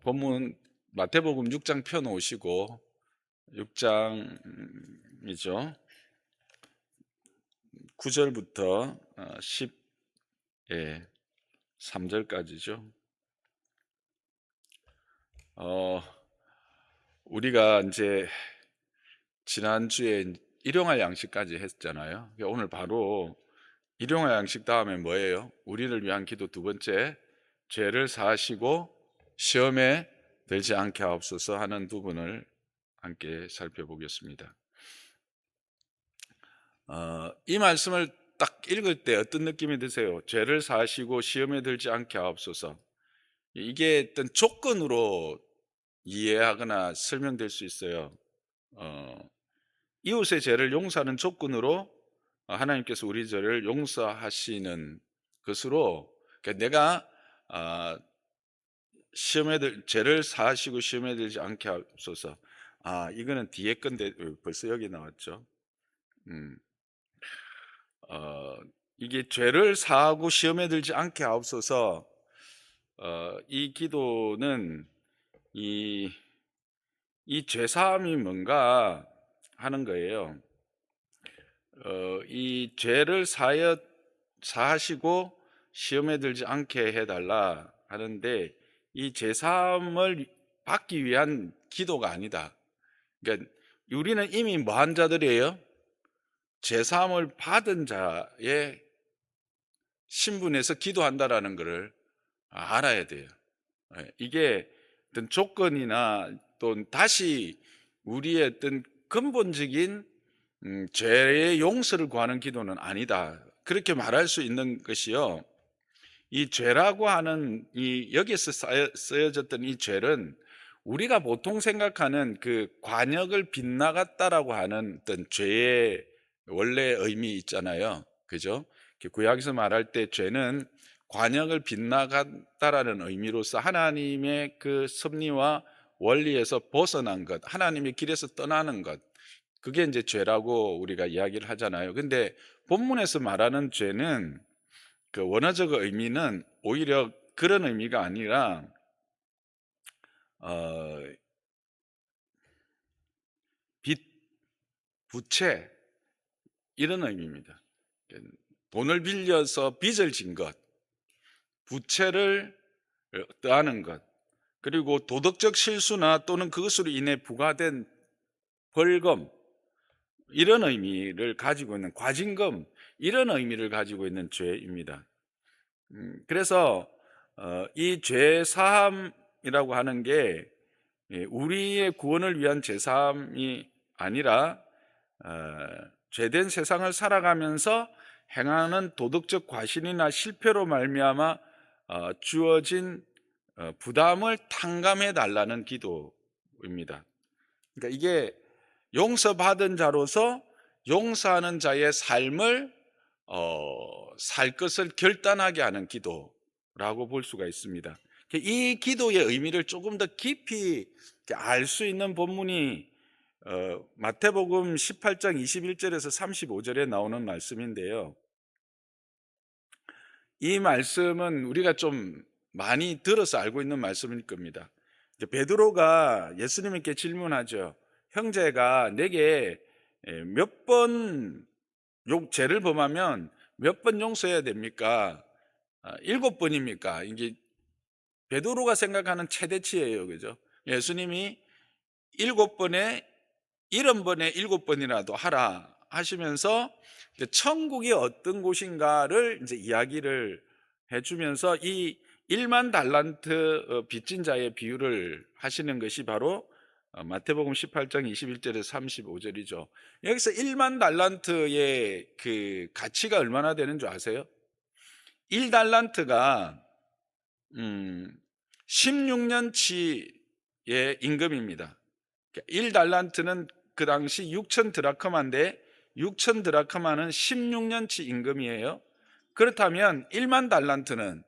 본문 마태복음 6장 펴 놓으시고 6장이죠. 9절부터 13절까지죠. 우리가 이제 지난주에 일용할 양식까지 했잖아요. 오늘 바로 일용할 양식 다음에 뭐예요? 우리를 위한 기도 두 번째, 죄를 사하시고 시험에 들지 않게 하옵소서 하는 부분을 함께 살펴보겠습니다. 이 말씀을 딱 읽을 때 어떤 느낌이 드세요? 죄를 사하시고 시험에 들지 않게 하옵소서. 이게 어떤 조건으로 이해하거나 설명될 수 있어요. 이웃의 죄를 용서하는 조건으로 하나님께서 우리 죄를 용서하시는 것으로, 그러니까 내가 죄를 사하시고 시험에 들지 않게 하옵소서. 이거는 뒤에 건데 벌써 여기 나왔죠. 이게 죄를 사하고 시험에 들지 않게 하옵소서. 이 기도는 이 죄사함이 뭔가 하는 거예요. 이 죄를 사하시고 시험에 들지 않게 해달라 하는데, 이 죄사함을 받기 위한 기도가 아니다. 그러니까 우리는 이미 뭐한 자들이에요? 죄사함을 받은 자의 신분에서 기도한다라는 것을 알아야 돼요. 이게 어떤 조건이나 또 다시 우리의 어떤 근본적인 죄의 용서를 구하는 기도는 아니다. 그렇게 말할 수 있는 것이요. 이 죄라고 하는 여기에서 쓰여졌던 이 죄는 우리가 보통 생각하는 그 관역을 빗나갔다라고 하는 어떤 죄의 원래 의미 있잖아요. 그죠? 구약에서 말할 때 죄는 관역을 빗나갔다라는 의미로서 하나님의 그 섭리와 원리에서 벗어난 것, 하나님의 길에서 떠나는 것, 그게 이제 죄라고 우리가 이야기를 하잖아요. 근데 본문에서 말하는 죄는 그 원어적 의미는 오히려 그런 의미가 아니라 빚, 부채 이런 의미입니다. 돈을 빌려서 빚을 진 것, 부채를 떠하는 것, 그리고 도덕적 실수나 또는 그것으로 인해 부과된 벌금, 이런 의미를 가지고 있는 과징금, 이런 의미를 가지고 있는 죄입니다. 그래서 이 죄 사함이라고 하는 게 우리의 구원을 위한 죄 사함이 아니라 죄된 세상을 살아가면서 행하는 도덕적 과실이나 실패로 말미암아 주어진 부담을 탕감해 달라는 기도입니다. 그러니까 이게 용서받은 자로서 용서하는 자의 삶을 살 것을 결단하게 하는 기도라고 볼 수가 있습니다. 이 기도의 의미를 조금 더 깊이 알 수 있는 본문이 마태복음 18장 21절에서 35절에 나오는 말씀인데요. 이 말씀은 우리가 좀 많이 들어서 알고 있는 말씀일 겁니다. 베드로가 예수님께 질문하죠. 형제가 내게 몇 번 죄를 범하면 몇 번 용서해야 됩니까? 7번입니까? 이게 베드로가 생각하는 최대치예요. 그죠? 예수님이 7번에 70번에 7번이라도 하라 하시면서 천국이 어떤 곳인가를 이제 이야기를 해주면서 이 1만 달란트 빚진 자의 비유를 하시는 것이 바로 마태복음 18장 21절에서 35절이죠. 여기서 1만 달란트의 그 가치가 얼마나 되는 줄 아세요? 1달란트가 16년치의 임금입니다. 1달란트는 그 당시 6천 드라크마인데 6천 드라크마는 16년치 임금이에요. 그렇다면 1만 달란트는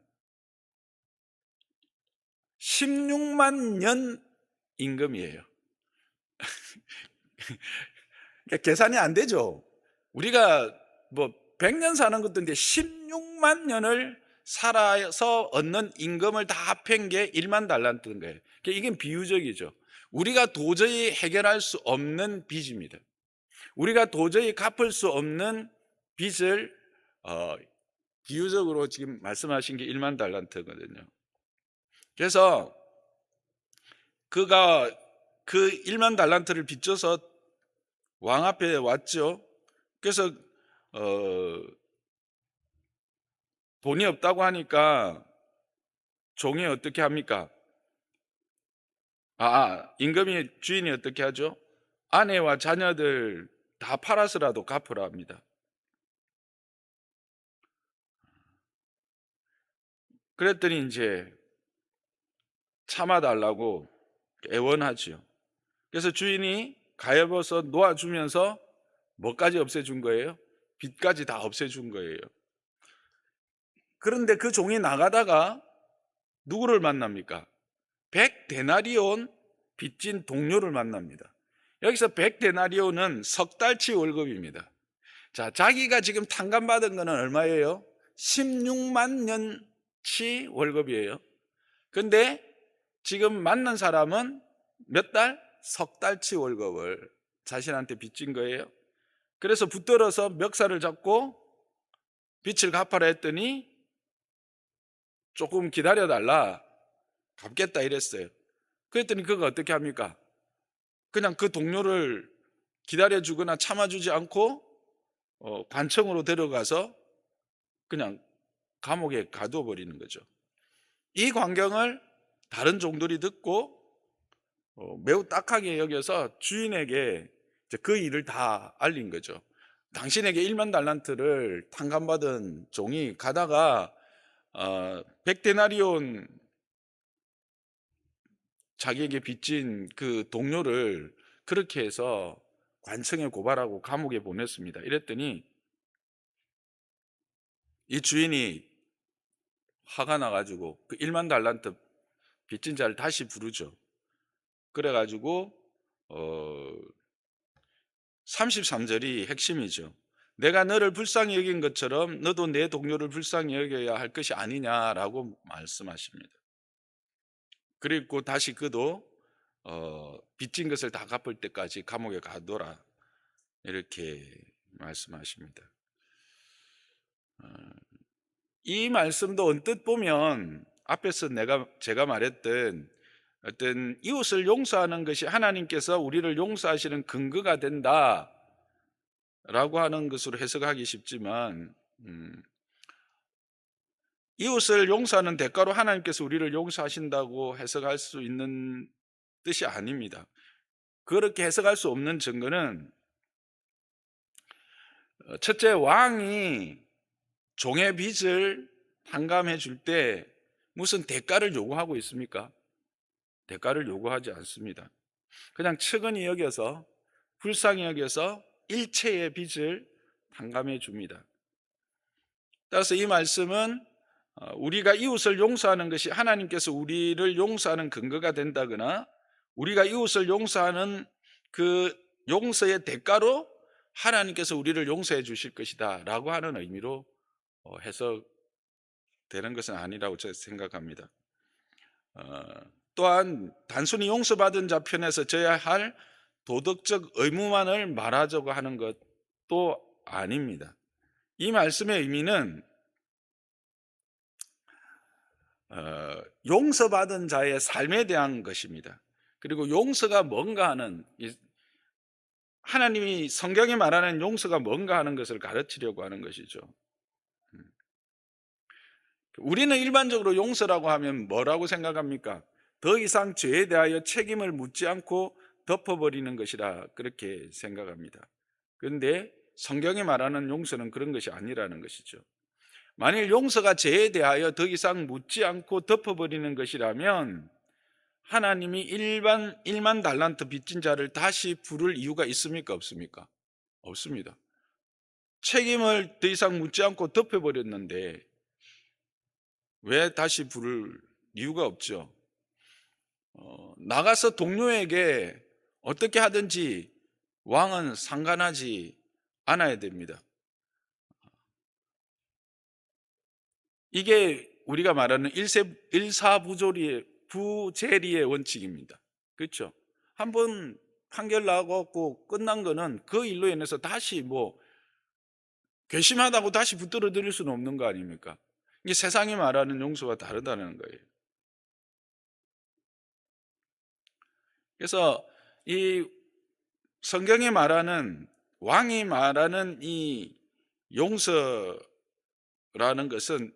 16만 년 임금이에요. 계산이 안 되죠. 우리가 뭐 100년 사는 것도 인데 16만 년을 살아서 얻는 임금을 다 합한 게 1만 달란트인 거예요. 이게 비유적이죠. 우리가 도저히 해결할 수 없는 빚입니다. 우리가 도저히 갚을 수 없는 빚을 어, 비유적으로 지금 말씀하신 게 1만 달란트거든요. 그래서 그가 그 1만 달란트를 빚져서 왕 앞에 왔죠. 그래서 돈이 없다고 하니까 종이 어떻게 합니까? 임금이 주인이 어떻게 하죠? 아내와 자녀들 다 팔아서라도 갚으라 합니다. 그랬더니 이제 참아달라고 애원하지요. 그래서 주인이 가엾어서 놓아주면서 뭐까지 없애준 거예요? 빚까지 다 없애준 거예요. 그런데 그 종이 나가다가 누구를 만납니까? 100데나리온 빚진 동료를 만납니다. 여기서 100데나리온은 석 달치 월급입니다. 자, 자기가 지금 탕감받은 거는 얼마예요? 16만 년치 월급이에요. 근데 지금 만난 사람은 몇 달? 석 달치 월급을 자신한테 빚진 거예요. 그래서 붙들어서 멱살을 잡고 빚을 갚아라 했더니 조금 기다려달라, 갚겠다 이랬어요. 그랬더니 그가 어떻게 합니까? 그냥 그 동료를 기다려주거나 참아주지 않고 관청으로 데려가서 그냥 감옥에 가두어 버리는 거죠. 이 광경을 다른 종들이 듣고 매우 딱하게 여겨서 주인에게 그 일을 다 알린 거죠. 당신에게 1만 달란트를 탕감받은 종이 가다가 100데나리온 자기에게 빚진 그 동료를 그렇게 해서 관청에 고발하고 감옥에 보냈습니다. 이랬더니 이 주인이 화가 나가지고 그 1만 달란트 빚진 자를 다시 부르죠. 그래가지고 33절이 핵심이죠. 내가 너를 불쌍히 여긴 것처럼 너도 내 동료를 불쌍히 여겨야 할 것이 아니냐라고 말씀하십니다. 그리고 다시 그도 빚진 것을 다 갚을 때까지 감옥에 가둬라 이렇게 말씀하십니다. 이 말씀도 언뜻 보면 앞에서 제가 말했던 어떤 이웃을 용서하는 것이 하나님께서 우리를 용서하시는 근거가 된다라고 하는 것으로 해석하기 쉽지만 이웃을 용서하는 대가로 하나님께서 우리를 용서하신다고 해석할 수 있는 뜻이 아닙니다. 그렇게 해석할 수 없는 증거는 첫째, 왕이 종의 빚을 탕감해 줄 때 무슨 대가를 요구하고 있습니까? 대가를 요구하지 않습니다. 그냥 측은히 여겨서, 불쌍히 여겨서 일체의 빚을 탕감해 줍니다. 따라서 이 말씀은 우리가 이웃을 용서하는 것이 하나님께서 우리를 용서하는 근거가 된다거나 우리가 이웃을 용서하는 그 용서의 대가로 하나님께서 우리를 용서해 주실 것이다 라고 하는 의미로 해석되는 것은 아니라고 저는 생각합니다. 또한 단순히 용서받은 자 편에서 져야 할 도덕적 의무만을 말하자고 하는 것도 아닙니다. 이 말씀의 의미는 용서받은 자의 삶에 대한 것입니다. 그리고 용서가 뭔가 하는, 하나님이 성경에 말하는 용서가 뭔가 하는 것을 가르치려고 하는 것이죠. 우리는 일반적으로 용서라고 하면 뭐라고 생각합니까? 더 이상 죄에 대하여 책임을 묻지 않고 덮어버리는 것이라 그렇게 생각합니다. 그런데 성경이 말하는 용서는 그런 것이 아니라는 것이죠. 만일 용서가 죄에 대하여 더 이상 묻지 않고 덮어버리는 것이라면 하나님이 1만 달란트 빚진 자를 다시 부를 이유가 있습니까? 없습니까? 없습니다. 책임을 더 이상 묻지 않고 덮어버렸는데 왜 다시 부를 이유가 없죠. 나가서 동료에게 어떻게 하든지 왕은 상관하지 않아야 됩니다. 이게 우리가 말하는 일사부조리의 부재리의 원칙입니다. 그렇죠? 한번 판결 나고 끝난 거는 그 일로 인해서 다시 뭐 괘씸하다고 다시 붙들어 드릴 수는 없는 거 아닙니까? 이게 세상이 말하는 용서와 다르다는 거예요. 그래서 이 성경이 말하는, 왕이 말하는 이 용서라는 것은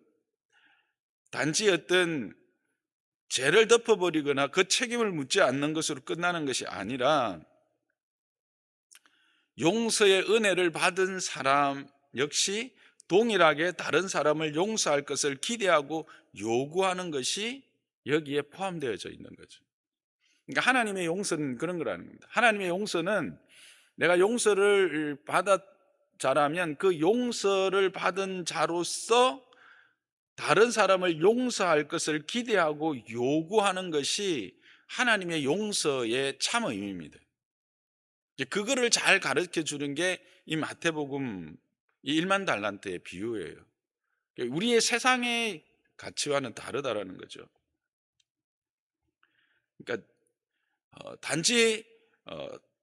단지 어떤 죄를 덮어버리거나 그 책임을 묻지 않는 것으로 끝나는 것이 아니라, 용서의 은혜를 받은 사람 역시 동일하게 다른 사람을 용서할 것을 기대하고 요구하는 것이 여기에 포함되어져 있는 거죠. 그러니까 하나님의 용서는 그런 거라는 겁니다. 하나님의 용서는 내가 용서를 받았 자라면 그 용서를 받은 자로서 다른 사람을 용서할 것을 기대하고 요구하는 것이 하나님의 용서의 참 의미입니다. 그거를 잘 가르쳐 주는 게 이 마태복음 이 1만 달란트의 비유예요. 우리의 세상의 가치와는 다르다라는 거죠. 그러니까 단지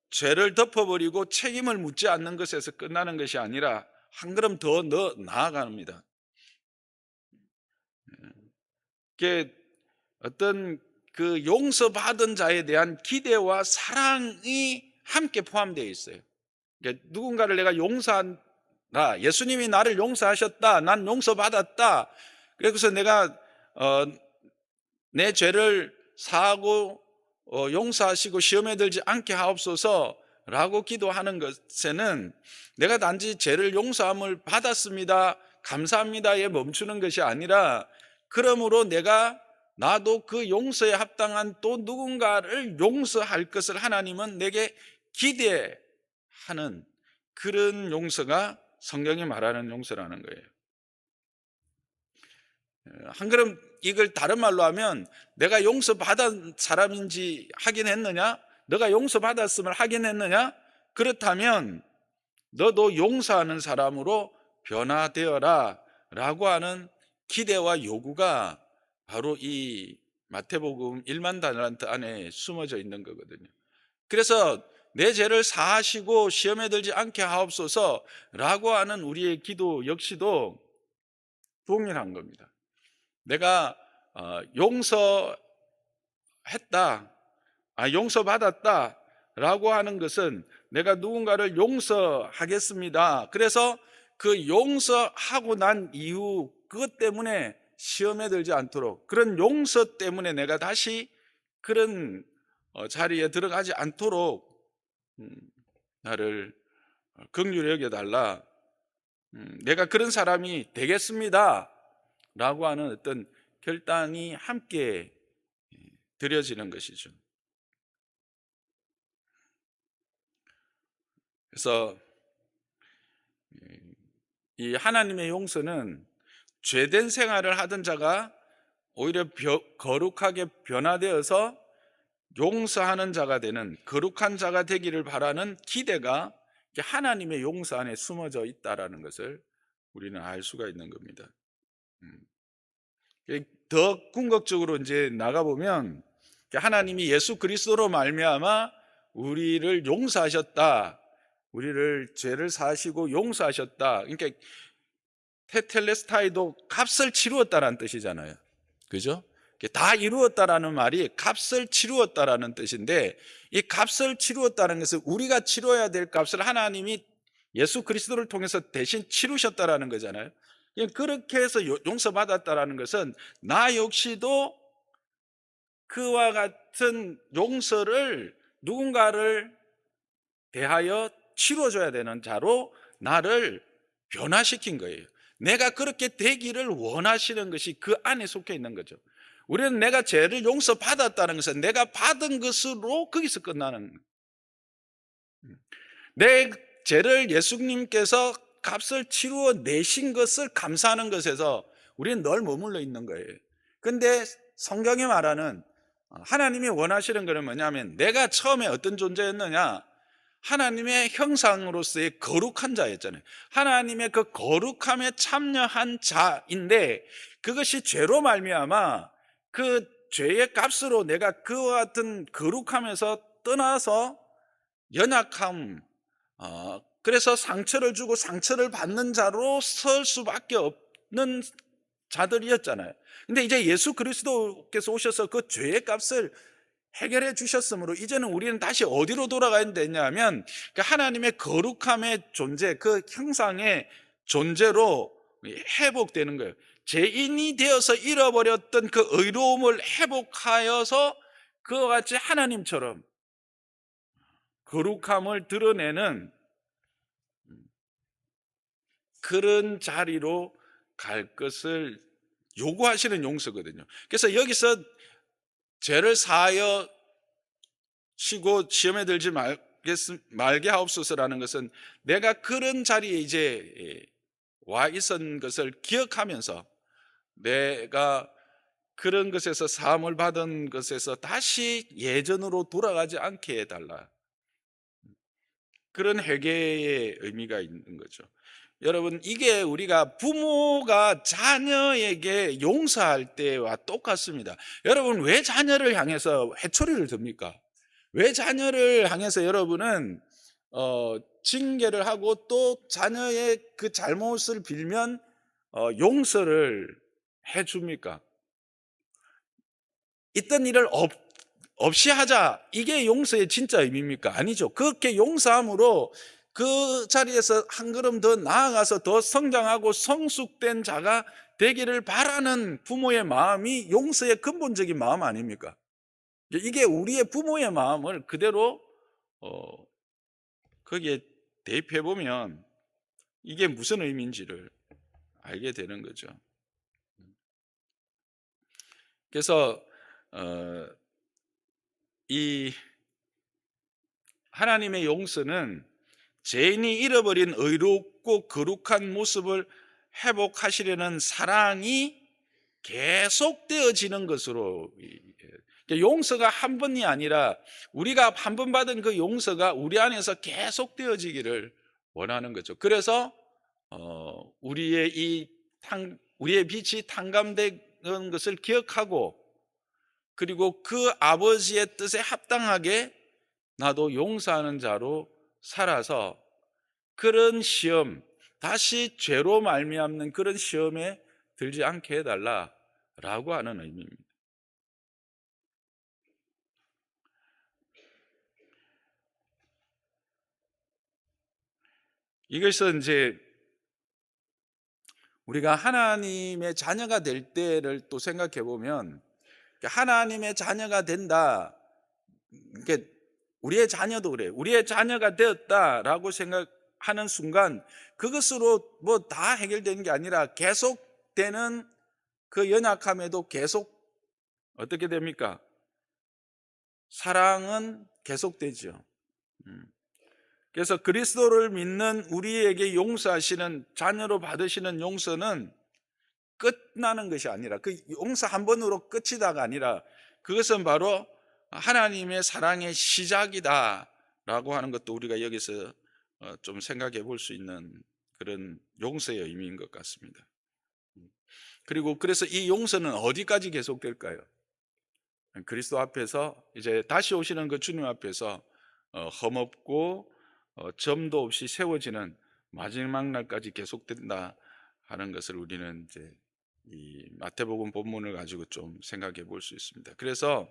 죄를 덮어버리고 책임을 묻지 않는 것에서 끝나는 것이 아니라 한 걸음 더 나아갑니다. 그게 어떤 그 용서받은 자에 대한 기대와 사랑이 함께 포함되어 있어요. 그러니까 누군가를 내가 용서한다, 예수님이 나를 용서하셨다, 난 용서받았다, 그래서 내가 내 죄를 사하고 용서하시고 시험에 들지 않게 하옵소서 라고 기도하는 것에는 내가 단지 죄를 용서함을 받았습니다, 감사합니다에 멈추는 것이 아니라, 그러므로 나도 그 용서에 합당한 또 누군가를 용서할 것을 하나님은 내게 기대하는 그런 용서가 성경이 말하는 용서라는 거예요. 한 걸음 이걸 다른 말로 하면, 내가 용서받은 사람인지 확인했느냐? 너가 용서받았음을 확인했느냐? 그렇다면 너도 용서하는 사람으로 변화되어라 라고 하는 기대와 요구가 바로 이 마태복음 1만 달란트 안에 숨어져 있는 거거든요. 그래서 내 죄를 사하시고 시험에 들지 않게 하옵소서 라고 하는 우리의 기도 역시도 동일한 겁니다. 내가 용서했다, 용서받았다 라고 하는 것은 내가 누군가를 용서하겠습니다, 그래서 그 용서하고 난 이후 그것 때문에 시험에 들지 않도록, 그런 용서 때문에 내가 다시 그런 자리에 들어가지 않도록 나를 긍휼히 여겨달라, 내가 그런 사람이 되겠습니다 라고 하는 어떤 결단이 함께 드려지는 것이죠. 그래서 이 하나님의 용서는 죄된 생활을 하던 자가 오히려 거룩하게 변화되어서 용서하는 자가 되는, 거룩한 자가 되기를 바라는 기대가 하나님의 용서 안에 숨어져 있다라는 것을 우리는 알 수가 있는 겁니다. 더 궁극적으로 이제 나가보면, 하나님이 예수 그리스도로 말미암아 우리를 용서하셨다, 우리를 죄를 사하시고 용서하셨다, 그러니까 테텔레스타이도 값을 치루었다라는 뜻이잖아요. 그죠? 다 이루었다라는 말이 값을 치루었다라는 뜻인데, 이 값을 치루었다는 것은 우리가 치러야 될 값을 하나님이 예수 그리스도를 통해서 대신 치루셨다라는 거잖아요. 그렇게 해서 용서받았다라는 것은 나 역시도 그와 같은 용서를 누군가를 대하여 치러줘야 되는 자로 나를 변화시킨 거예요. 내가 그렇게 되기를 원하시는 것이 그 안에 속해 있는 거죠. 우리는 내가 죄를 용서받았다는 것은 내가 받은 것으로 거기서 끝나는, 내 죄를 예수님께서 값을 치루어 내신 것을 감사하는 것에서 우리는 늘 머물러 있는 거예요. 근데 성경이 말하는 하나님이 원하시는 것은 뭐냐면, 내가 처음에 어떤 존재였느냐, 하나님의 형상으로서의 거룩한 자였잖아요. 하나님의 그 거룩함에 참여한 자인데, 그것이 죄로 말미암아 그 죄의 값으로 내가 그와 같은 거룩함에서 떠나서 연약함, 그래서 상처를 주고 상처를 받는 자로 설 수밖에 없는 자들이었잖아요. 근데 이제 예수 그리스도께서 오셔서 그 죄의 값을 해결해 주셨으므로 이제는 우리는 다시 어디로 돌아가야 되냐면, 그 하나님의 거룩함의 존재, 그 형상의 존재로 회복되는 거예요. 죄인이 되어서 잃어버렸던 그 의로움을 회복하여서 그와 같이 하나님처럼 거룩함을 드러내는 그런 자리로 갈 것을 요구하시는 용서거든요. 그래서 여기서 죄를 사하여 쉬고 시험에 들지 말게 하옵소서라는 것은, 내가 그런 자리에 이제 와 있었던 것을 기억하면서 내가 그런 것에서 사함을 받은 것에서 다시 예전으로 돌아가지 않게 해달라, 그런 회개의 의미가 있는 거죠. 여러분, 이게 우리가 부모가 자녀에게 용서할 때와 똑같습니다. 여러분, 왜 자녀를 향해서 회초리를 듭니까? 왜 자녀를 향해서 여러분은 징계를 하고 또 자녀의 그 잘못을 빌면 용서를 해줍니까? 있던 일을 없이 하자, 이게 용서의 진짜 의미입니까? 아니죠. 그렇게 용서함으로 그 자리에서 한 걸음 더 나아가서 더 성장하고 성숙된 자가 되기를 바라는 부모의 마음이 용서의 근본적인 마음 아닙니까? 이게 우리의 부모의 마음을 그대로 어, 거기에 대입해 보면 이게 무슨 의미인지를 알게 되는 거죠. 그래서 이 하나님의 용서는 죄인이 잃어버린 의롭고 거룩한 모습을 회복하시려는 사랑이 계속되어지는 것으로, 용서가 한 번이 아니라 우리가 한 번 받은 그 용서가 우리 안에서 계속되어지기를 원하는 거죠. 그래서 우리의 빛이 탕감되는 것을 기억하고, 그리고 그 아버지의 뜻에 합당하게 나도 용서하는 자로 살아서 그런 시험, 다시 죄로 말미암는 그런 시험에 들지 않게 해달라라고 하는 의미입니다. 이것은 이제 우리가 하나님의 자녀가 될 때를 또 생각해 보면, 하나님의 자녀가 된다, 그러니까 우리의 자녀도 그래요. 우리의 자녀가 되었다라고 생각하는 순간 그것으로 뭐 다 해결되는 게 아니라 계속되는 그 연약함에도 계속 어떻게 됩니까? 사랑은 계속되죠. 음. 그래서 그리스도를 믿는 우리에게 용서하시는, 자녀로 받으시는 용서는 끝나는 것이 아니라, 그 용서 한 번으로 끝이다가 아니라, 그것은 바로 하나님의 사랑의 시작이다라고 하는 것도 우리가 여기서 좀 생각해 볼 수 있는 그런 용서의 의미인 것 같습니다. 그리고 그래서 이 용서는 어디까지 계속될까요? 그리스도 앞에서 이제 다시 오시는 그 주님 앞에서 험없고 점도 없이 세워지는 마지막 날까지 계속된다 하는 것을 우리는 이제 이 마태복음 본문을 가지고 좀 생각해 볼 수 있습니다. 그래서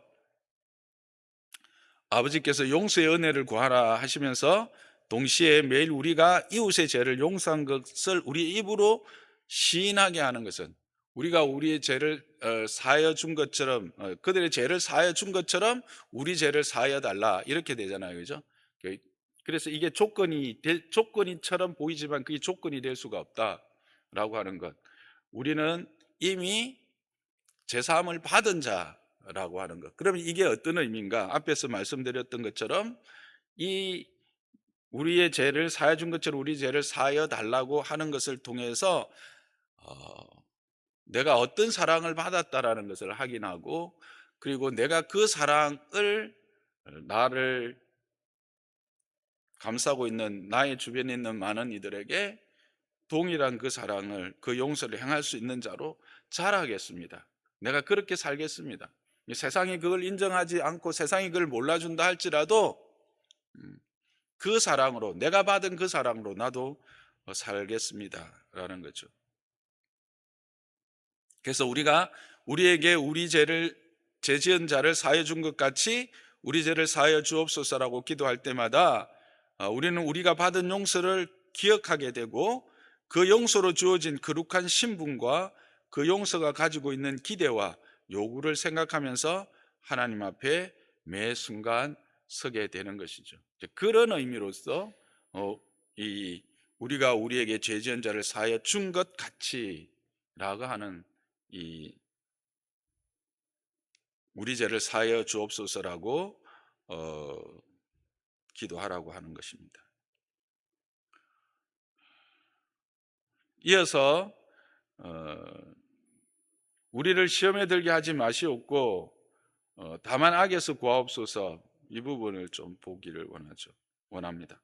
아버지께서 용서의 은혜를 구하라 하시면서 동시에 매일 우리가 이웃의 죄를 용서한 것을 우리 입으로 시인하게 하는 것은, 우리가 우리의 죄를 사하여 준 것처럼, 그들의 죄를 사하여 준 것처럼 우리 죄를 사하여 달라, 이렇게 되잖아요. 그죠? 그래서 이게 조건이처럼 보이지만 그게 조건이 될 수가 없다라고 하는 것. 우리는 이미 제사함을 받은 자라고 하는 것. 그러면 이게 어떤 의미인가? 앞에서 말씀드렸던 것처럼 이 우리의 죄를 사하여 준 것처럼 우리 죄를 사하여 달라고 하는 것을 통해서 내가 어떤 사랑을 받았다라는 것을 확인하고, 그리고 내가 그 사랑을 나를 감싸고 있는 나의 주변에 있는 많은 이들에게 동일한 그 사랑을, 그 용서를 행할 수 있는 자로 자라겠습니다. 내가 그렇게 살겠습니다. 세상이 그걸 인정하지 않고 세상이 그걸 몰라준다 할지라도 그 사랑으로, 내가 받은 그 사랑으로 나도 살겠습니다라는 거죠. 그래서 우리가 우리에게 우리 죄를 죄 지은 자를 사하여 준 것 같이 우리 죄를 사하여 주옵소서라고 기도할 때마다 우리는 우리가 받은 용서를 기억하게 되고 그 용서로 주어진 거룩한 신분과 그 용서가 가지고 있는 기대와 요구를 생각하면서 하나님 앞에 매 순간 서게 되는 것이죠. 그런 의미로서 이 우리가 우리에게 죄 지은 자를 사하여 준 것 같이라고 하는 이 우리 죄를 사하여 주옵소서라고 기도하라고 하는 것입니다. 이어서 우리를 시험에 들게 하지 마시옵고 다만 악에서 구하옵소서, 이 부분을 좀 보기를 원합니다.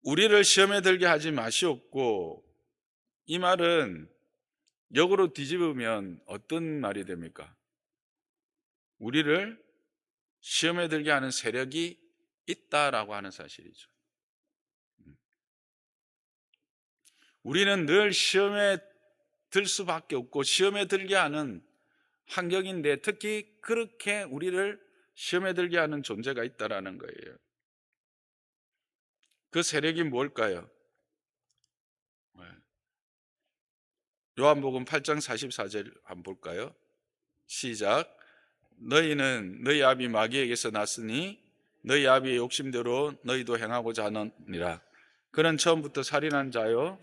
우리를 시험에 들게 하지 마시옵고, 이 말은 역으로 뒤집으면 어떤 말이 됩니까? 우리를 시험에 들게 하는 세력이 있다라고 하는 사실이죠. 우리는 늘 시험에 들 수밖에 없고 시험에 들게 하는 환경인데, 특히 그렇게 우리를 시험에 들게 하는 존재가 있다라는 거예요. 그 세력이 뭘까요? 요한복음 8장 44절 한번 볼까요? 시작. 너희는 너희 아비 마귀에게서 났으니 너희 아비의 욕심대로 너희도 행하고자 하느니라. 그는 처음부터 살인한 자요,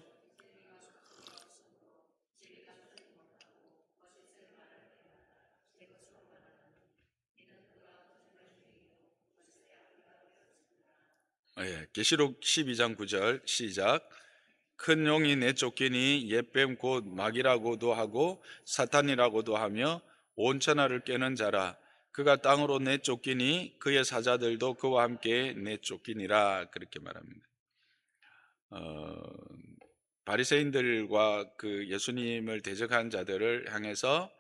계시록 12장 9절 시작. 큰 용이 내쫓기니 옛뱀 곧 마귀라고도 하고 사탄이라고도 하며 온 천하를 깨는 자라. 그가 땅으로 내쫓기니 그의 사자들도 그와 함께 내쫓기니라. 그렇게 말합니다. 바리새인들과 그 예수님을 대적한 자들을 향해서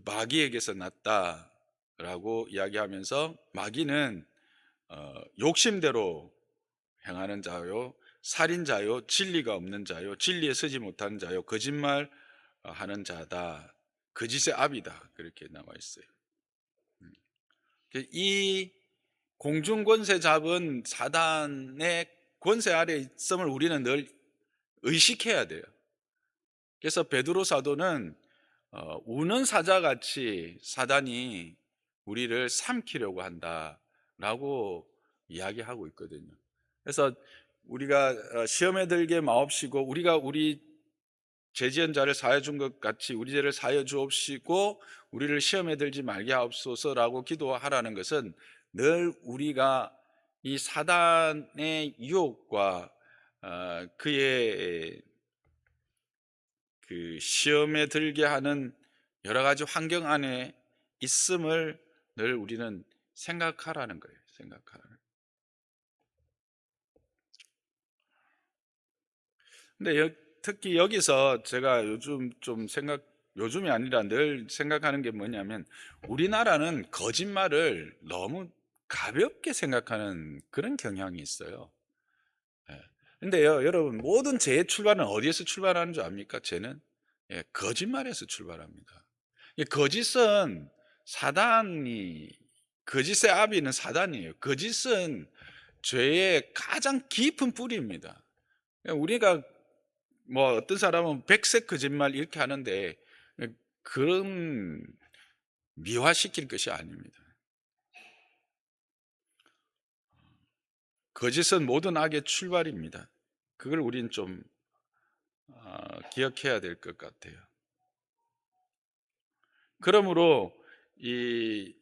마귀에게서 났다라고 이야기하면서, 마귀는 욕심대로 행하는 자요, 살인자요, 진리가 없는 자요, 진리에 서지 못하는 자요, 거짓말 하는 자다, 거짓의 압이다, 그렇게 나와 있어요. 이 공중 권세 잡은 사단의 권세 아래 있음을 우리는 늘 의식해야 돼요. 그래서 베드로 사도는 우는 사자같이 사단이 우리를 삼키려고 한다라고 이야기하고 있거든요. 그래서 우리가 시험에 들게 마옵시고, 우리가 우리 죄 지은 자를 사하여 준 것 같이 우리 죄를 사하여 주옵시고 우리를 시험에 들지 말게 하옵소서라고 기도하라는 것은, 늘 우리가 이 사단의 유혹과 그의 그 시험에 들게 하는 여러 가지 환경 안에 있음을 늘 우리는 생각하라는 거예요. 생각하라는. 근데 특히 여기서 제가 요즘이 아니라 늘 생각하는 게 뭐냐면, 우리나라는 거짓말을 너무 가볍게 생각하는 그런 경향이 있어요. 근데요, 여러분, 모든 죄의 출발은 어디에서 출발하는 줄 압니까? 죄는 거짓말에서 출발합니다. 거짓은 거짓의 아비는 사단이에요. 거짓은 죄의 가장 깊은 뿌리입니다. 우리가 뭐 어떤 사람은 백색 거짓말 이렇게 하는데, 그런 미화시킬 것이 아닙니다. 거짓은 모든 악의 출발입니다. 그걸 우린 좀 기억해야 될 것 같아요. 그러므로 이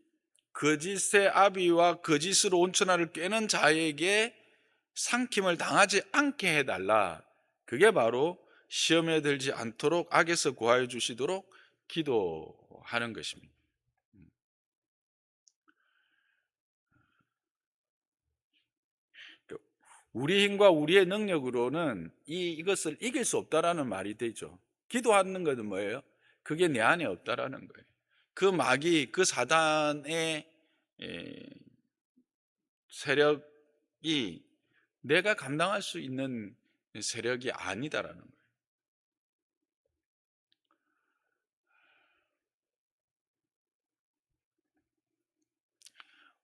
거짓의 아비와 거짓으로 온 천하를 꿰는 자에게 상킴을 당하지 않게 해달라. 그게 바로 시험에 들지 않도록 악에서 구하여 주시도록 기도하는 것입니다. 우리 힘과 우리의 능력으로는 이것을 이길 수 없다라는 말이 되죠. 기도하는 것은 뭐예요? 그게 내 안에 없다라는 거예요. 그 마귀, 그 사단의 에, 세력이 내가 감당할 수 있는 세력이 아니다라는 거예요.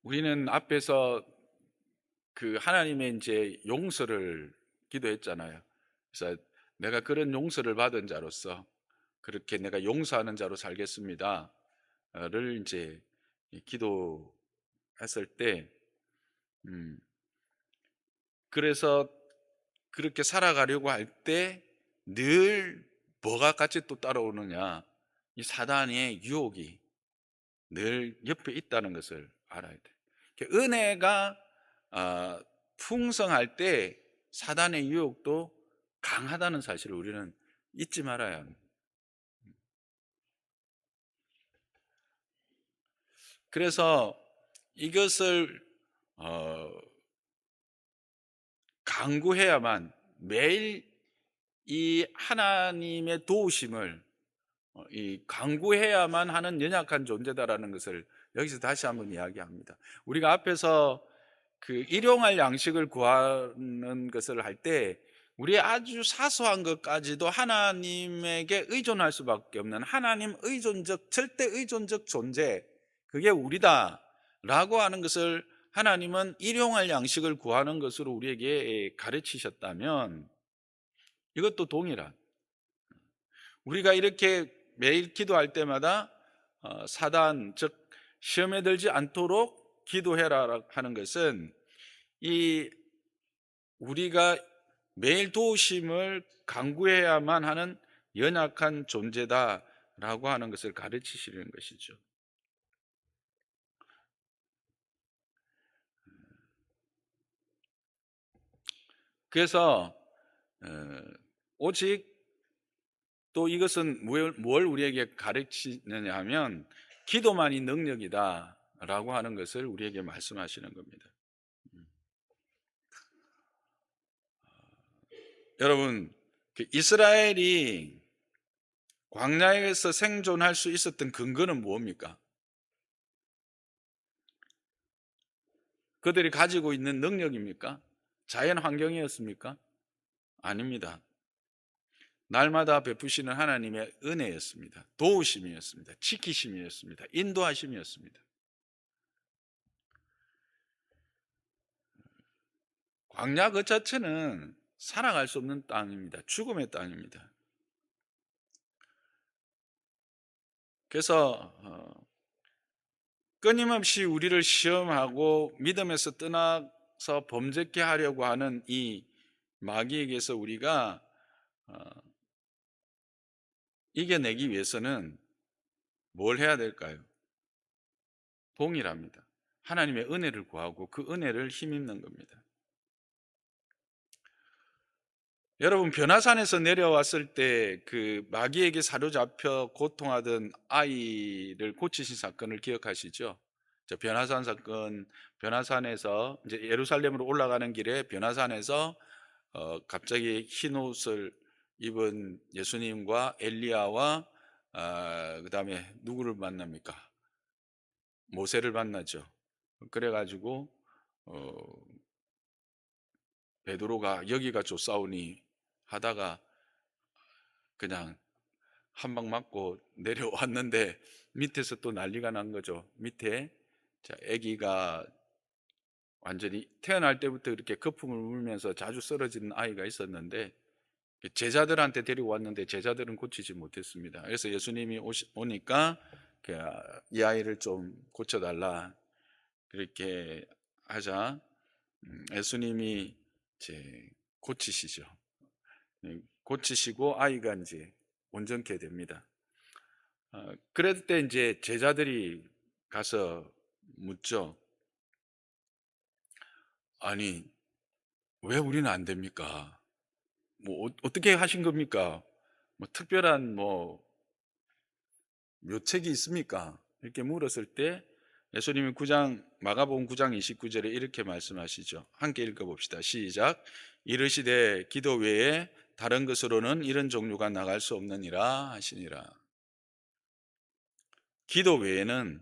우리는 앞에서 그 하나님의 이제 용서를 기도했잖아요. 그래서 내가 그런 용서를 받은 자로서 그렇게 내가 용서하는 자로 살겠습니다를 이제 기도했을 때, 음, 그래서 그렇게 살아가려고 할 때 늘 뭐가 같이 또 따라오느냐, 이 사단의 유혹이 늘 옆에 있다는 것을 알아야 돼. 은혜가 풍성할 때 사단의 유혹도 강하다는 사실을 우리는 잊지 말아야 합니다. 그래서 이것을 어, 강구해야만, 매일 이 하나님의 도우심을 이 강구해야만 하는 연약한 존재다라는 것을 여기서 다시 한번 이야기합니다. 우리가 앞에서 그 일용할 양식을 구하는 것을 할 때 우리의 아주 사소한 것까지도 하나님에게 의존할 수밖에 없는 하나님 의존적, 절대 의존적 존재, 그게 우리다라고 하는 것을 하나님은 일용할 양식을 구하는 것으로 우리에게 가르치셨다면, 이것도 동일한, 우리가 이렇게 매일 기도할 때마다 사단, 즉 시험에 들지 않도록 기도해라 하는 것은 이 우리가 매일 도우심을 강구해야만 하는 연약한 존재다라고 하는 것을 가르치시는 것이죠. 그래서 오직 또 이것은 뭘 우리에게 가르치느냐 하면 기도만이 능력이다라고 하는 것을 우리에게 말씀하시는 겁니다. 여러분, 이스라엘이 광야에서 생존할 수 있었던 근거는 무엇입니까? 그들이 가지고 있는 능력입니까? 자연 환경이었습니까? 아닙니다. 날마다 베푸시는 하나님의 은혜였습니다. 도우심이었습니다. 지키심이었습니다. 인도하심이었습니다. 광야 그 자체는 살아갈 수 없는 땅입니다. 죽음의 땅입니다. 그래서 끊임없이 우리를 시험하고 믿음에서 떠나서 범죄케 하려고 하는 이 마귀에게서 우리가 이겨내기 위해서는 뭘 해야 될까요? 동일합니다. 하나님의 은혜를 구하고 그 은혜를 힘입는 겁니다. 여러분, 변화산에서 내려왔을 때 그 마귀에게 사로잡혀 고통하던 아이를 고치신 사건을 기억하시죠? 저 변화산 사건, 변화산에서 이제 예루살렘으로 올라가는 길에 변화산에서 갑자기 흰 옷을 입은 예수님과 엘리야와 그다음에 누구를 만납니까? 모세를 만나죠. 그래가지고 어, 베드로가 여기가 좋사오니 하다가 그냥 한 방 맞고 내려왔는데 밑에서 또 난리가 난 거죠. 밑에 아기가 완전히 태어날 때부터 이렇게 거품을 울면서 자주 쓰러지는 아이가 있었는데 제자들한테 데리고 왔는데 제자들은 고치지 못했습니다. 그래서 예수님이 오니까 이 아이를 좀 고쳐달라 그렇게 하자 예수님이 이제 고치시죠. 고치시고 아이가 이제 온전케 됩니다. 그럴 때 이제 제자들이 가서 묻죠. 아니, 왜 우리는 안 됩니까? 뭐 어떻게 하신 겁니까? 뭐 특별한 뭐 묘책이 있습니까? 이렇게 물었을 때 예수님이 마가복음 9장 29절에 이렇게 말씀하시죠. 함께 읽어봅시다. 시작. 이르시되 기도 외에 다른 것으로는 이런 종류가 나갈 수 없느니라 하시니라. 기도 외에는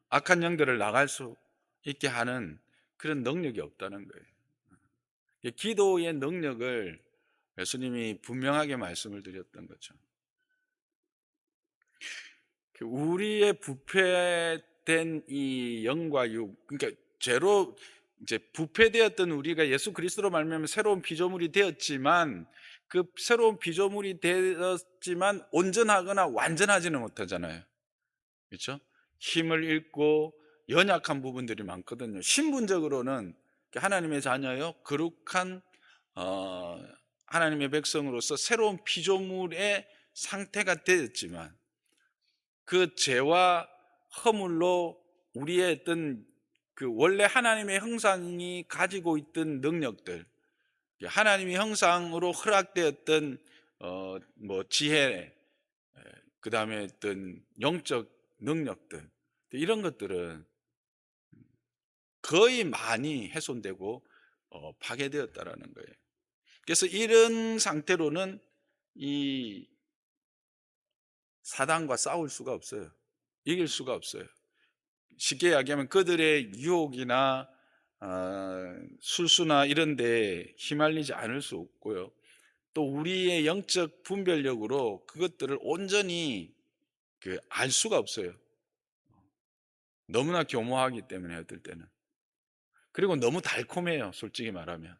악한 영들을 나갈 수 있게 하는 그런 능력이 없다는 거예요. 기도의 능력을 예수님이 분명하게 말씀을 드렸던 거죠. 우리의 부패된 이 영과 육, 그러니까 죄로 이제 부패되었던 우리가 예수 그리스도로 말미암아 새로운 피조물이 되었지만, 그 새로운 피조물이 되었지만 온전하거나 완전하지는 못하잖아요. 그렇죠? 힘을 잃고 연약한 부분들이 많거든요. 신분적으로는 하나님의 자녀요, 거룩한 하나님의 백성으로서 새로운 피조물의 상태가 되었지만, 그 죄와 허물로 우리의 어떤 그 원래 하나님의 형상이 가지고 있던 능력들, 하나님의 형상으로 허락되었던 지혜, 그 다음에 어떤 영적 능력들, 이런 것들은 거의 많이 훼손되고 파괴되었다라는 거예요. 그래서 이런 상태로는 이 사단과 싸울 수가 없어요. 이길 수가 없어요. 쉽게 이야기하면 그들의 유혹이나 술수나 이런 데 휘말리지 않을 수 없고요. 또 우리의 영적 분별력으로 그것들을 온전히 알 수가 없어요. 너무나 교모하기 때문에 어떨 때는. 그리고 너무 달콤해요. 솔직히 말하면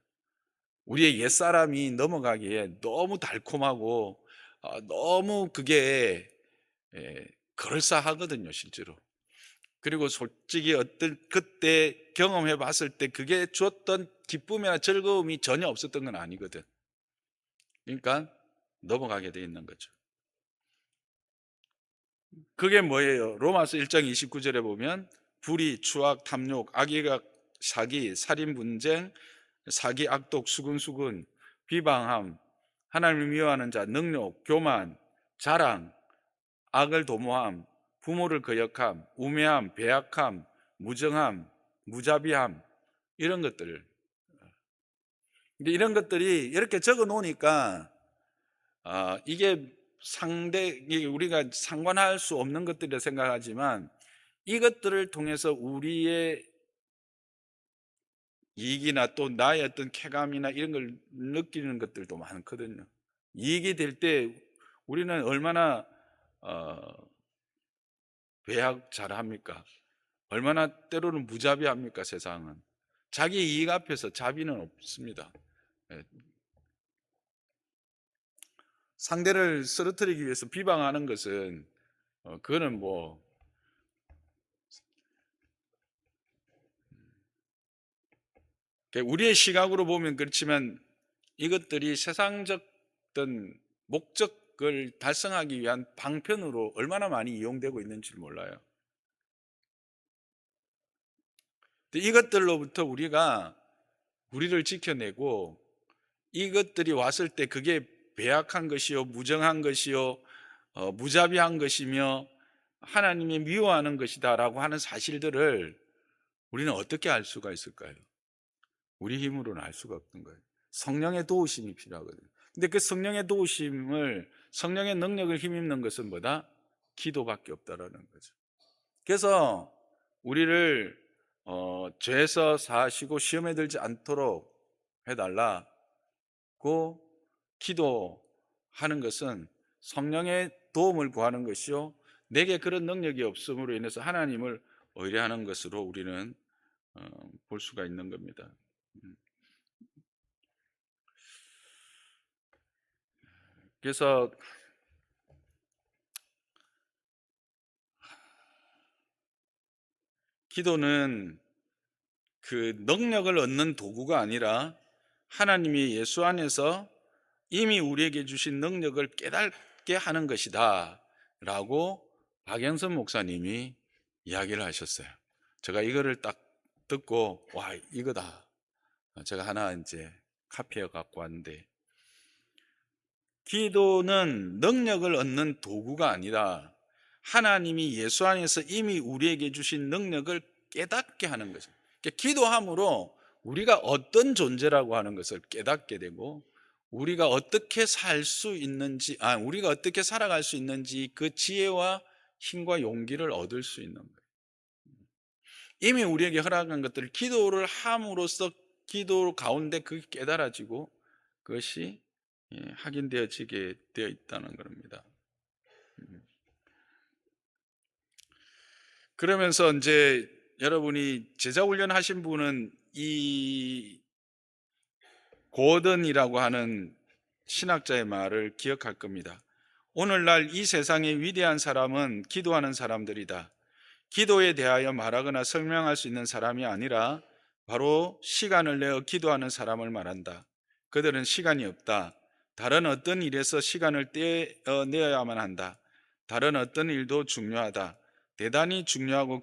우리의 옛사람이 넘어가기에 너무 달콤하고 너무 그게 그럴싸하거든요, 실제로. 그리고 솔직히 어떤 그때 경험해 봤을 때 그게 줬던 기쁨이나 즐거움이 전혀 없었던 건 아니거든. 그러니까 넘어가게 돼 있는 거죠. 그게 뭐예요? 로마서 1장 29절에 보면 불의, 추악, 탐욕, 악의각, 사기, 살인, 분쟁, 사기, 악독, 수근수근, 비방함, 하나님을 미워하는 자, 능욕, 교만, 자랑, 악을 도모함, 부모를 거역함, 우매함, 배약함, 무정함, 무자비함, 이런 것들. 근데 이런 것들이 이렇게 적어 놓으니까 이게 우리가 상관할 수 없는 것들이라 생각하지만, 이것들을 통해서 우리의 이익이나 또 나의 어떤 쾌감이나 이런 걸 느끼는 것들도 많거든요. 이익이 될 때 우리는 얼마나 배약 잘합니까? 얼마나 때로는 무자비합니까? 세상은 자기 이익 앞에서 자비는 없습니다. 상대를 쓰러뜨리기 위해서 비방하는 것은 그거는 우리의 시각으로 보면 그렇지만, 이것들이 세상적 어떤 목적을 달성하기 위한 방편으로 얼마나 많이 이용되고 있는지 몰라요. 이것들로부터 우리를 지켜내고, 이것들이 왔을 때 그게 배약한 것이요, 무정한 것이요, 무자비한 것이며 하나님이 미워하는 것이다 라고 하는 사실들을 우리는 어떻게 알 수가 있을까요? 우리 힘으로는 알 수가 없는 거예요. 성령의 도우심이 필요하거든요. 근데 그 성령의 도우심을, 성령의 능력을 힘입는 것은 뭐다? 기도밖에 없다라는 거죠. 그래서 우리를 죄에서 사시고 시험에 들지 않도록 해달라고 기도하는 것은 성령의 도움을 구하는 것이요, 내게 그런 능력이 없음으로 인해서 하나님을 의뢰하는 것으로 우리는 볼 수가 있는 겁니다. 그래서 기도는 그 능력을 얻는 도구가 아니라 하나님이 예수 안에서 이미 우리에게 주신 능력을 깨닫게 하는 것이다 라고 박영선 목사님이 이야기를 하셨어요. 제가 이거를 딱 듣고 와, 이거다. 제가 하나 이제 카피해 갖고 왔는데, 기도는 능력을 얻는 도구가 아니라 하나님이 예수 안에서 이미 우리에게 주신 능력을 깨닫게 하는 거죠. 그러니까 기도함으로 우리가 어떤 존재라고 하는 것을 깨닫게 되고, 우리가 어떻게 살 수 있는지, 우리가 어떻게 살아갈 수 있는지 그 지혜와 힘과 용기를 얻을 수 있는 거예요. 이미 우리에게 허락한 것들을 기도를 함으로써 기도 가운데 그게 깨달아지고 그것이 확인되어지게 되어 있다는 겁니다. 그러면서 이제 여러분이 제자 훈련 하신 분은 이 고든이라고 하는 신학자의 말을 기억할 겁니다. 오늘날 이 세상의 위대한 사람은 기도하는 사람들이다. 기도에 대하여 말하거나 설명할 수 있는 사람이 아니라 바로 시간을 내어 기도하는 사람을 말한다. 그들은 시간이 없다. 다른 어떤 일에서 시간을 떼어내야만 한다. 다른 어떤 일도 중요하다. 대단히 중요하고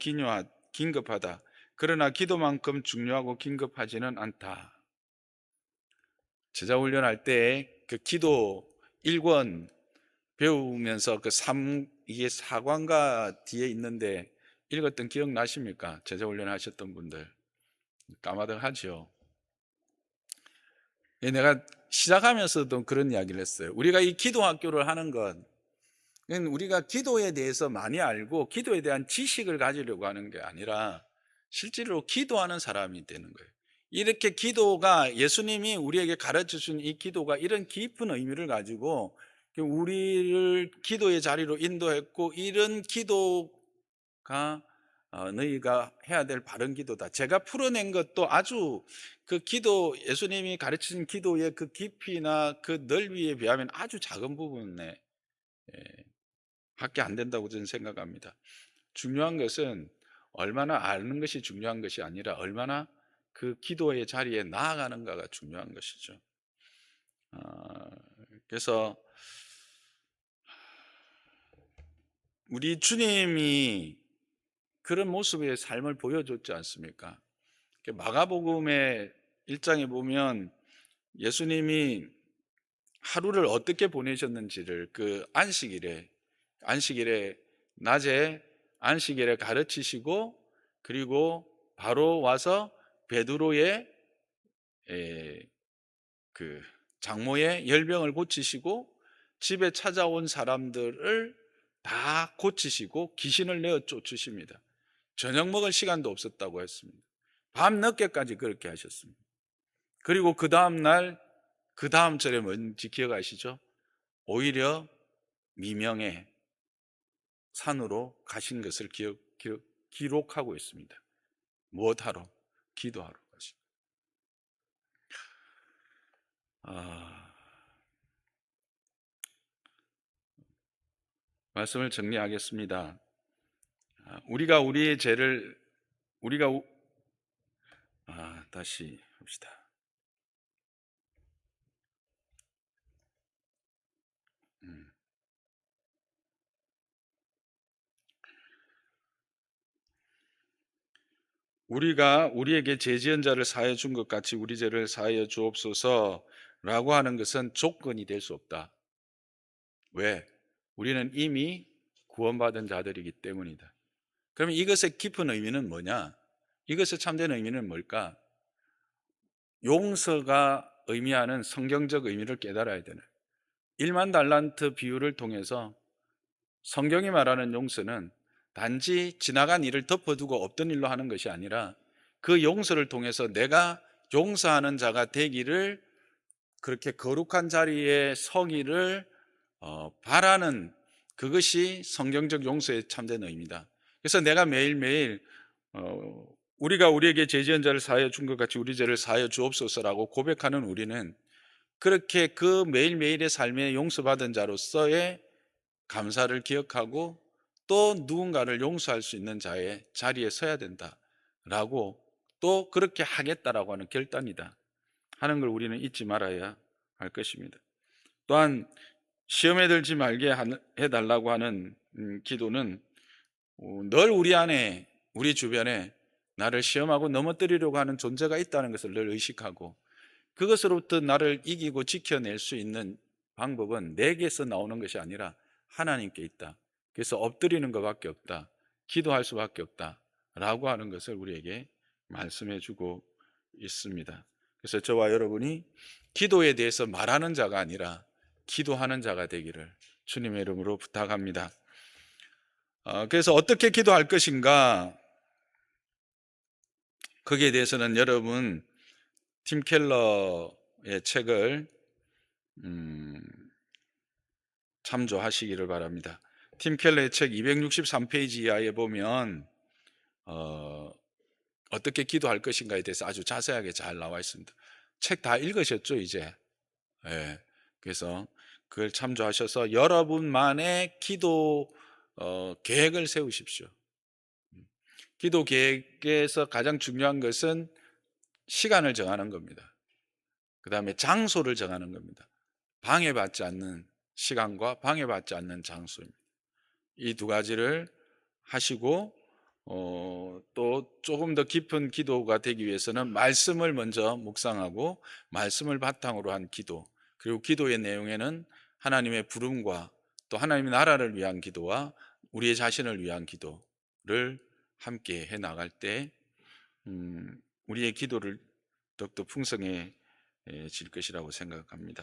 긴급하다. 그러나 기도만큼 중요하고 긴급하지는 않다. 제자 훈련할 때 그 기도 1권 배우면서 이게 사관과 뒤에 있는데 읽었던 기억 나십니까? 제자 훈련 하셨던 분들. 까마득하죠. 내가 시작하면서도 그런 이야기를 했어요. 우리가 이 기도 학교를 하는 건 우리가 기도에 대해서 많이 알고 기도에 대한 지식을 가지려고 하는 게 아니라 실제로 기도하는 사람이 되는 거예요. 이렇게 기도가 예수님이 우리에게 가르쳐 준 이 기도가 이런 깊은 의미를 가지고 우리를 기도의 자리로 인도했고, 이런 기도가 너희가 해야 될 바른 기도다. 제가 풀어낸 것도 아주 그 기도, 예수님이 가르치신 기도의 그 깊이나 그 넓이에 비하면 아주 작은 부분에 밖에 안 된다고 저는 생각합니다. 중요한 것은 얼마나 아는 것이 중요한 것이 아니라 얼마나 그 기도의 자리에 나아가는가가 중요한 것이죠. 그래서 우리 주님이 그런 모습의 삶을 보여줬지 않습니까? 마가복음의 1장에 보면 예수님이 하루를 어떻게 보내셨는지를 그 안식일에 낮에 안식일에 가르치시고, 그리고 바로 와서 베드로의 그 장모의 열병을 고치시고 집에 찾아온 사람들을 다 고치시고 귀신을 내어 쫓으십니다. 저녁 먹을 시간도 없었다고 했습니다. 밤 늦게까지 그렇게 하셨습니다. 그리고 그 다음날, 그 다음 절에 뭔지 기억하시죠? 오히려 미명에 산으로 가신 것을 기록하고 있습니다. 무엇하러? 기도하러 가신. 말씀을 정리하겠습니다. 우리가 우리의 죄를 다시 합시다. 우리가 우리에게 죄 지은 자를 사하여 준 것 같이 우리 죄를 사하여 주옵소서라고 하는 것은 조건이 될 수 없다. 왜? 우리는 이미 구원받은 자들이기 때문이다. 그러면 이것의 깊은 의미는 뭐냐? 이것의 참된 의미는 뭘까? 용서가 의미하는 성경적 의미를 깨달아야 되는, 1만 달란트 비유를 통해서 성경이 말하는 용서는 단지 지나간 일을 덮어두고 없던 일로 하는 것이 아니라 그 용서를 통해서 내가 용서하는 자가 되기를, 그렇게 거룩한 자리에 서기를 바라는, 그것이 성경적 용서의 참된 의미다. 그래서 내가 매일매일 우리가 우리에게 죄 지은 자를 사하여 준 것 같이 우리 죄를 사하여 주옵소서라고 고백하는 우리는 그렇게 그 매일매일의 삶에 용서받은 자로서의 감사를 기억하고 또 누군가를 용서할 수 있는 자의 자리에 서야 된다라고, 또 그렇게 하겠다라고 하는 결단이다 하는 걸 우리는 잊지 말아야 할 것입니다. 또한 시험에 들지 말게 해달라고 하는 기도는 늘 우리 안에, 우리 주변에 나를 시험하고 넘어뜨리려고 하는 존재가 있다는 것을 늘 의식하고, 그것으로부터 나를 이기고 지켜낼 수 있는 방법은 내게서 나오는 것이 아니라 하나님께 있다. 그래서 엎드리는 것밖에 없다. 기도할 수밖에 없다라고 하는 것을 우리에게 말씀해 주고 있습니다. 그래서 저와 여러분이 기도에 대해서 말하는 자가 아니라 기도하는 자가 되기를 주님의 이름으로 부탁합니다. 그래서 어떻게 기도할 것인가? 거기에 대해서는 여러분 팀 켈러의 책을 참조하시기를 바랍니다. 팀 켈러의 책 263페이지 이하에 보면 어떻게 기도할 것인가에 대해서 아주 자세하게 잘 나와 있습니다. 책 다 읽으셨죠, 이제? 예. 그래서 그걸 참조하셔서 여러분만의 기도 계획을 세우십시오. 기도 계획에서 가장 중요한 것은 시간을 정하는 겁니다. 그 다음에 장소를 정하는 겁니다. 방해받지 않는 시간과 방해받지 않는 장소입니다. 이 두 가지를 하시고 또 조금 더 깊은 기도가 되기 위해서는 말씀을 먼저 묵상하고 말씀을 바탕으로 한 기도, 그리고 기도의 내용에는 하나님의 부름과 또 하나님의 나라를 위한 기도와 우리의 자신을 위한 기도를 함께 해 나갈 때 우리의 기도를 더욱더 풍성해질 것이라고 생각합니다.